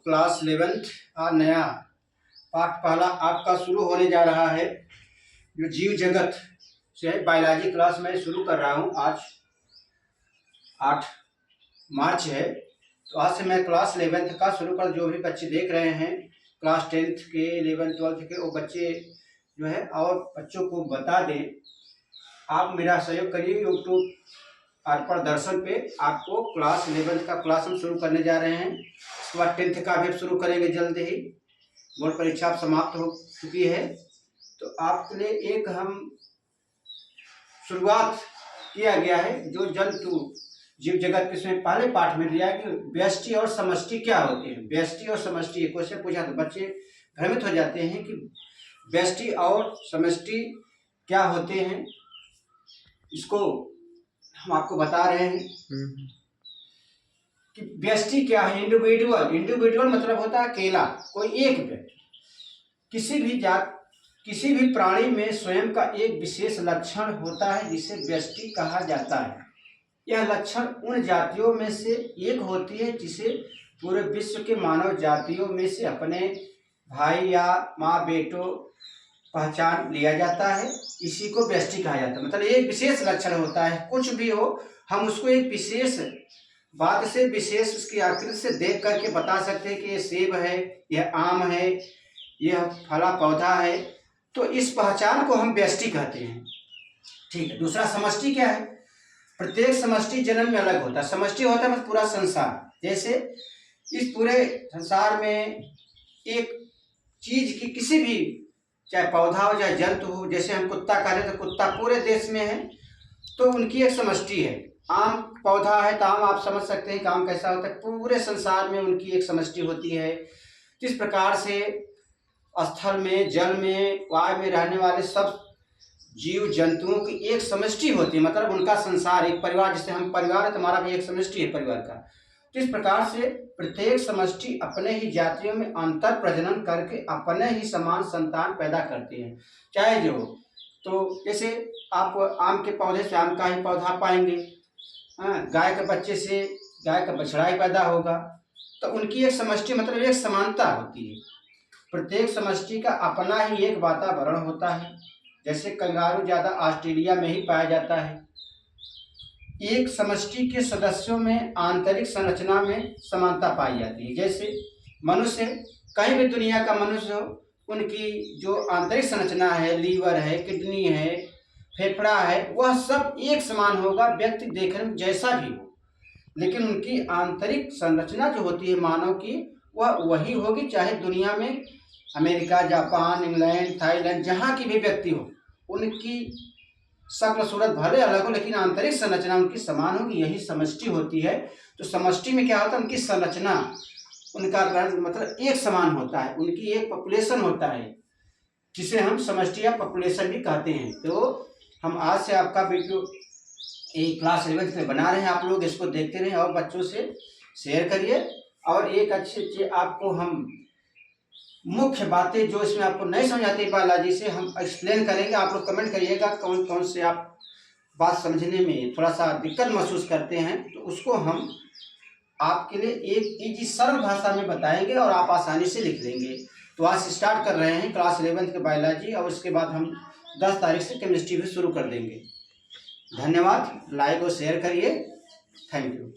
Class 11th का नया पाठ पहला आपका शुरू होने जा रहा है, जो जीव जगत से बायोलॉजी क्लास में शुरू कर रहा हूँ। आज 8 मार्च है, तो आज से मैं क्लास 11th का शुरू कर, जो भी बच्चे देख रहे हैं क्लास 10th के 11th 12th के, वो बच्चे जो है और बच्चों को बता दें। आप मेरा सहयोग करिए। यूट्यूब अर्पण दर्शन पे आपको क्लास 11th का क्लास हम शुरू करने जा रहे हैं। उसके बाद 10th का भी शुरू करेंगे जल्द ही। बोर्ड परीक्षा समाप्त हो चुकी है, तो आपके लिए एक हम शुरुआत किया गया है जो जंतु जीव जगत के इसमें पहले पाठ में दिया है कि व्यष्टि और समष्टि क्या होते हैं। व्यष्टि और समष्टि क्वेश्चन पूछा तो बच्चे भ्रमित हो जाते हैं कि व्यष्टि और समष्टि क्या होते हैं। इसको हम आपको बता रहे हैं कि व्यष्टि क्या है। इंडिविजुअल मतलब होता है अकेला, कोई एक व्यक्ति। किसी भी प्राणी में स्वयं का एक विशेष लक्षण होता है जिसे व्यष्टि कहा जाता है। यह लक्षण उन जातियों में से एक होती है जिसे पूरे विश्व के मानव जातियों में से अपने भाई या माँ बेटों पहचान लिया जाता है। इसी को व्यष्टि कहा जाता है। मतलब एक विशेष लक्षण होता है, कुछ भी हो हम उसको एक विशेष बात से, विशेष उसकी आकृति से देख करके बता सकते हैं कि ये सेब है, यह आम है, यह फला पौधा है। तो इस पहचान को हम व्यष्टि कहते हैं। ठीक है। दूसरा समष्टि क्या है। प्रत्येक समष्टि जन्म में अलग होता है। समष्टि होता है पूरा संसार। जैसे इस पूरे संसार में एक चीज की किसी भी, चाहे पौधा हो चाहे जंतु हो, जैसे हम कुत्ता कह रहे तो कुत्ता पूरे देश में है, तो उनकी एक समष्टि है। आम पौधा है तो आम आप समझ सकते हैं कि आम कैसा होता है, पूरे संसार में उनकी एक समष्टि होती है। इस प्रकार से स्थल में, जल में, वायु में रहने वाले सब जीव जंतुओं की एक समष्टि होती है। मतलब उनका संसार, एक परिवार, जिसे हम परिवार है, तुम्हारा भी एक समष्टि है परिवार का। तो इस प्रकार से प्रत्येक समष्टि अपने ही जातियों में अंतर प्रजनन करके अपने ही समान संतान पैदा करती है, चाहे जो। तो जैसे आप आम के पौधे से आम का ही पौधा पाएंगे, गाय के बच्चे से गाय का बछड़ा ही पैदा होगा। तो उनकी एक समष्टि मतलब एक समानता होती है। प्रत्येक समष्टि का अपना ही एक वातावरण होता है। जैसे कंगारू ज्यादा ऑस्ट्रेलिया में ही पाया जाता है। एक समष्टि के सदस्यों में आंतरिक संरचना में समानता पाई जाती है। जैसे मनुष्य, कहीं भी दुनिया का मनुष्य हो, उनकी जो आंतरिक संरचना है, लीवर है, किडनी है, फेफड़ा है, वह सब एक समान होगा, व्यक्ति देखने में जैसा भी हो, लेकिन उनकी आंतरिक संरचना जो होती है मानव की, वह वही होगी। चाहे दुनिया में अमेरिका, जापान, इंग्लैंड, थाईलैंड, जहाँ की भी व्यक्ति हो, उनकी शक्ल सूरत भले अलग हो, लेकिन आंतरिक संरचना उनकी समान होगी। यही समष्टि होती है। तो समष्टि में क्या होता है, उनकी संरचना, उनका रंग मतलब एक समान होता है। उनकी एक पॉपुलेशन होता है जिसे हम समष्टि या पॉपुलेशन भी कहते हैं। तो हम आज से आपका वीडियो एक क्लास 11th में बना रहे हैं। आप लोग इसको देखते रहें और बच्चों से शेयर करिए। और एक अच्छी आपको हम मुख्य बातें जो इसमें आपको नहीं समझ आती बायोलॉजी से, हम एक्सप्लेन करेंगे। आप लोग कमेंट करिएगा कौन कौन से आप बात समझने में थोड़ा सा दिक्कत महसूस करते हैं, तो उसको हम आपके लिए एक इजी सरल भाषा में बताएंगे और आप आसानी से लिख लेंगे। तो आज स्टार्ट कर रहे हैं क्लास 11th के बायोलॉजी, और उसके बाद हम 10 तारीख से केमिस्ट्री भी शुरू कर देंगे। धन्यवाद। लाइक और शेयर करिए। Thank you.